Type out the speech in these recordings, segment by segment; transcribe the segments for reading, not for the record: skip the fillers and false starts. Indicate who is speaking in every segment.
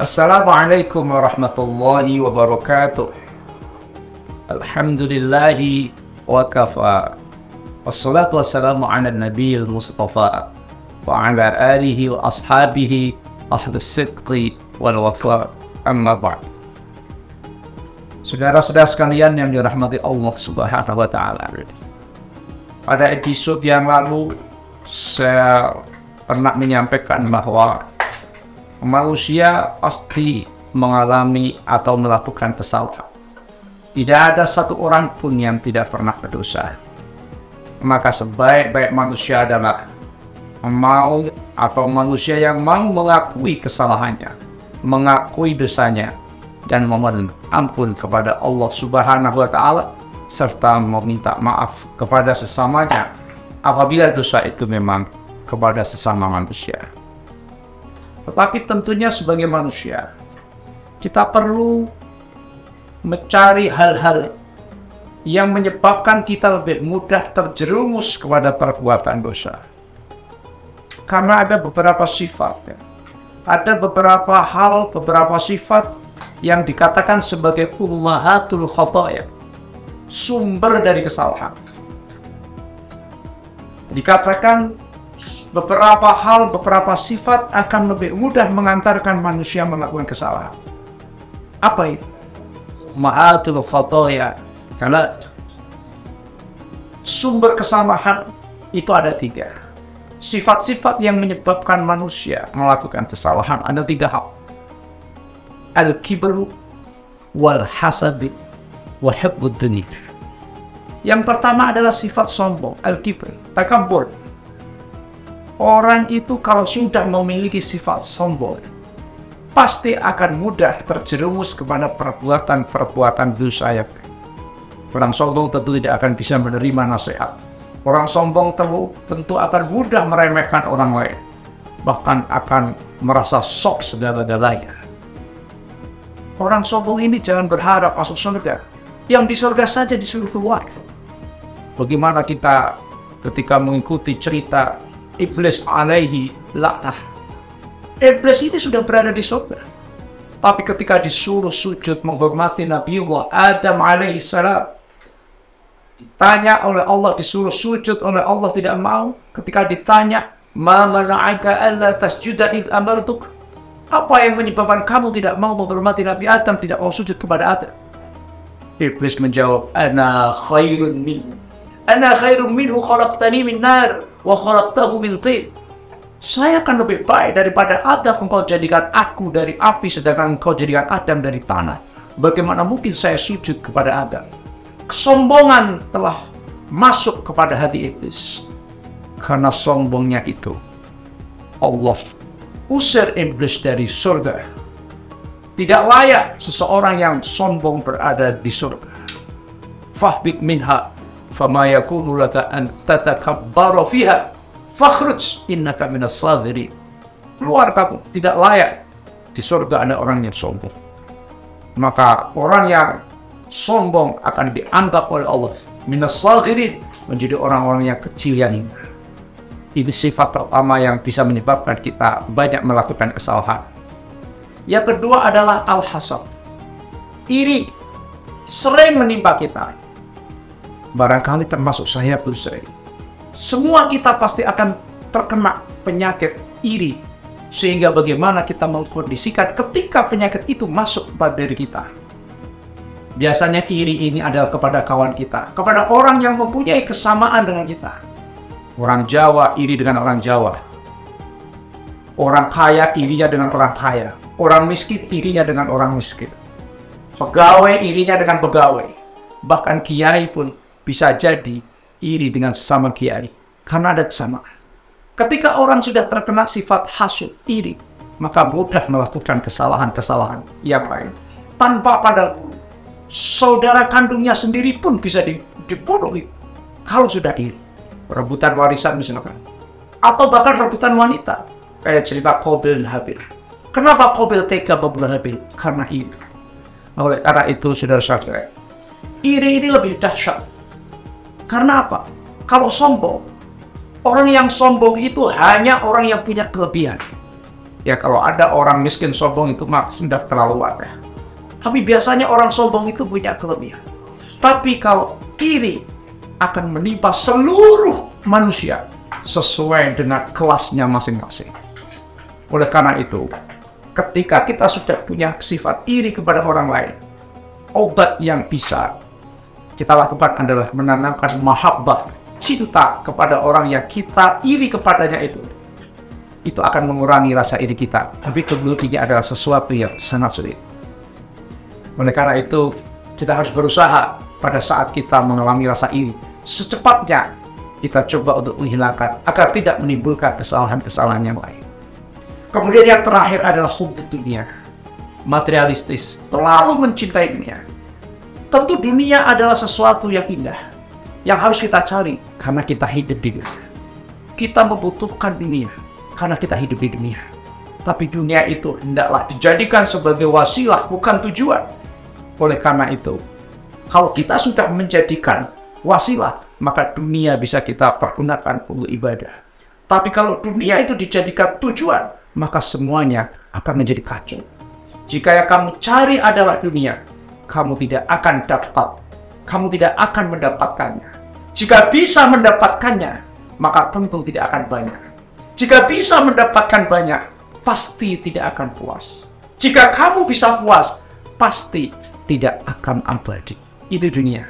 Speaker 1: Assalamualaikum warahmatullahi wabarakatuh. Alhamdulillahi wa kafa. Wassalatu wassalamu ala nabiyil mustafa wa ala alihi wa ashabihi ahlus sidqi wal wafa. Amma ba'd. Saudara-saudara sekalian yang dirahmati Allah Subhanahu wa taala. Pada episode yang lalu saya pernah menyampaikan bahwa manusia pasti mengalami atau melakukan kesalahan. Tidak ada satu orang pun yang tidak pernah berdosa. Maka sebaik-baik manusia adalah manusia yang mau mengakui kesalahannya, mengakui dosanya, dan memohon ampun kepada Allah Subhanahu wa taala serta meminta maaf kepada sesamanya apabila dosa itu memang kepada sesama manusia. Tetapi tentunya sebagai manusia, kita perlu mencari hal-hal yang menyebabkan kita lebih mudah terjerumus kepada perbuatan dosa. Karena ada beberapa sifat, ada beberapa hal, beberapa sifat yang dikatakan sebagai ummahatul khotoya, sumber dari kesalahan. Dikatakan beberapa hal, beberapa sifat akan lebih mudah mengantarkan manusia melakukan kesalahan. Apa itu? Ummahatul khotoya. Karena sumber kesalahan itu ada 3. Sifat-sifat yang menyebabkan manusia melakukan kesalahan ada 3 hal. Al-kibru wal hasad wa hubbud dunya. Yang pertama adalah sifat sombong, al-kibr, takabur. Orang itu kalau sudah memiliki sifat sombong, pasti akan mudah terjerumus kepada perbuatan-perbuatan dosa. Orang sombong tentu tidak akan bisa menerima nasihat. Orang sombong tentu akan mudah meremehkan orang lain, bahkan akan merasa sok segala-galanya. Orang sombong ini jangan berharap masuk surga. Yang di surga saja disuruh keluar. Bagaimana kita ketika mengikuti cerita Iblis alaihi laknah. Iblis ini sudah berada di surga. Tapi ketika disuruh sujud menghormati Nabiullah Adam alaihi salam, ditanya oleh Allah, disuruh sujud oleh Allah, tidak mau. Ketika ditanya, ma mana'aka alla tasjuda id amartuk, apa yang menyebabkan kamu tidak mau menghormati Nabi Adam, tidak mau sujud kepada Adam? Iblis menjawab, ana khairun minhu khalaqtani min nar wa khalaqtahu min tin. Saya akan lebih baik daripada Adam, engkau jadikan aku dari api sedangkan engkau jadikan Adam dari tanah. Bagaimana mungkin saya sujud kepada Adam? Kesombongan telah masuk kepada hati iblis. Karena sombongnya itu, Allah usir iblis dari surga. Tidak layak seseorang yang sombong berada di surga. Fahbit minha fama yakunu laka an tatakabbara fiha fakhruj innaka minas sagirin. Keluar kamu, tidak layak di surga ada orang yang sombong. Maka orang yang sombong akan dianggap oleh Allah minas sagirin, menjadi orang-orang yang kecil yang hina. Ini sifat pertama yang bisa menyebabkan kita banyak melakukan kesalahan. Yang kedua adalah al-hasad. Iri sering menimpa kita. Barangkali termasuk saya pun sering. Semua kita pasti akan terkena penyakit iri. Sehingga bagaimana kita mengkondisikan ketika penyakit itu masuk pada diri kita. Biasanya iri ini adalah kepada kawan kita, kepada orang yang mempunyai kesamaan dengan kita. Orang Jawa iri dengan orang Jawa. Orang kaya irinya dengan orang kaya. Orang miskin irinya dengan orang miskin. Pegawai irinya dengan pegawai. Bahkan kiai pun bisa jadi iri dengan sesama kiai. Karena ada kesamaan. Ketika orang sudah terkena sifat hasud, iri, maka mudah melakukan kesalahan-kesalahan yang lain. Tanpa pada saudara kandungnya sendiri pun bisa dibunuh. Kalau sudah iri. Rebutan warisan misalkan. Atau bahkan rebutan wanita. Kayak cerita Qabil dan Habil. Kenapa Qabil tega membunuh Habil? Karena iri. Oleh karena itu, saudara-saudara, iri ini lebih dahsyat. Karena apa? Kalau sombong, orang yang sombong itu hanya orang yang punya kelebihan. Ya kalau ada orang miskin sombong itu maka sudah terlaluan ya. Tapi biasanya orang sombong itu punya kelebihan. Tapi kalau iri akan menimpa seluruh manusia sesuai dengan kelasnya masing-masing. Oleh karena itu, ketika kita sudah punya sifat iri kepada orang lain, obat yang bisa kita lakukan adalah menanamkan mahabbah, cinta kepada orang yang kita iri kepadanya itu. Itu akan mengurangi rasa iri kita. Tapi kedua adalah sesuatu yang sangat sulit. Oleh karena itu, kita harus berusaha pada saat kita mengalami rasa iri, secepatnya kita coba untuk menghilangkan agar tidak menimbulkan kesalahan-kesalahan yang lain. Kemudian yang terakhir adalah hubbud dunia, materialistis, terlalu mencintai dunia. Tentu dunia adalah sesuatu yang indah, yang harus kita cari karena kita hidup di dunia. Kita membutuhkan dunia karena kita hidup di dunia. Tapi dunia itu hendaklah dijadikan sebagai wasilah, bukan tujuan. Oleh karena itu, kalau kita sudah menjadikan wasilah, maka dunia bisa kita pergunakan untuk ibadah. Tapi kalau dunia itu dijadikan tujuan, maka semuanya akan menjadi kacau. Jika yang kamu cari adalah dunia, kamu tidak akan mendapatkannya. Jika bisa mendapatkannya, maka tentu tidak akan banyak. Jika bisa mendapatkan banyak, pasti tidak akan puas. Jika kamu bisa puas, pasti tidak akan abadi. Itu dunia.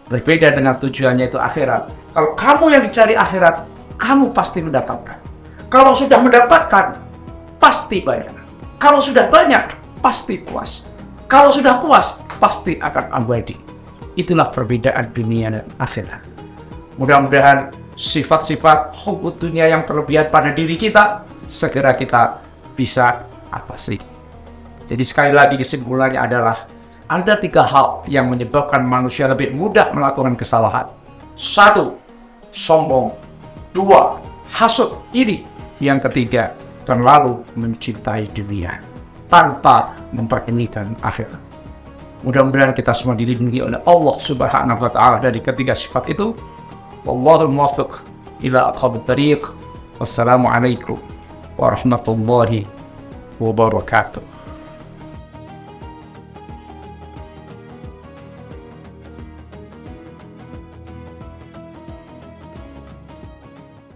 Speaker 1: Berbeda dengan tujuannya itu akhirat. Kalau kamu yang dicari akhirat, kamu pasti mendapatkan. Kalau sudah mendapatkan, pasti banyak. Kalau sudah banyak, pasti puas. Kalau sudah puas, pasti akan abadi. Itulah perbedaan dunia dan akhirat. Mudah-mudahan sifat-sifat hubbud dunia yang berlebihan pada diri kita segera kita bisa atasi. Jadi sekali lagi kesimpulannya adalah ada 3 hal yang menyebabkan manusia lebih mudah melakukan kesalahan. 1. Sombong. 2. Hasud, iri. Yang ketiga, terlalu mencintai dunia tanpa memperhatikan akhirat. Mudah-mudahan kita semua dilindungi oleh Allah Subhanahu wa Ta'ala dari ketiga sifat itu. Wallahul muwaffiq ila aqwamit thariq. Wassalamualaikum warahmatullahi wabarakatuh.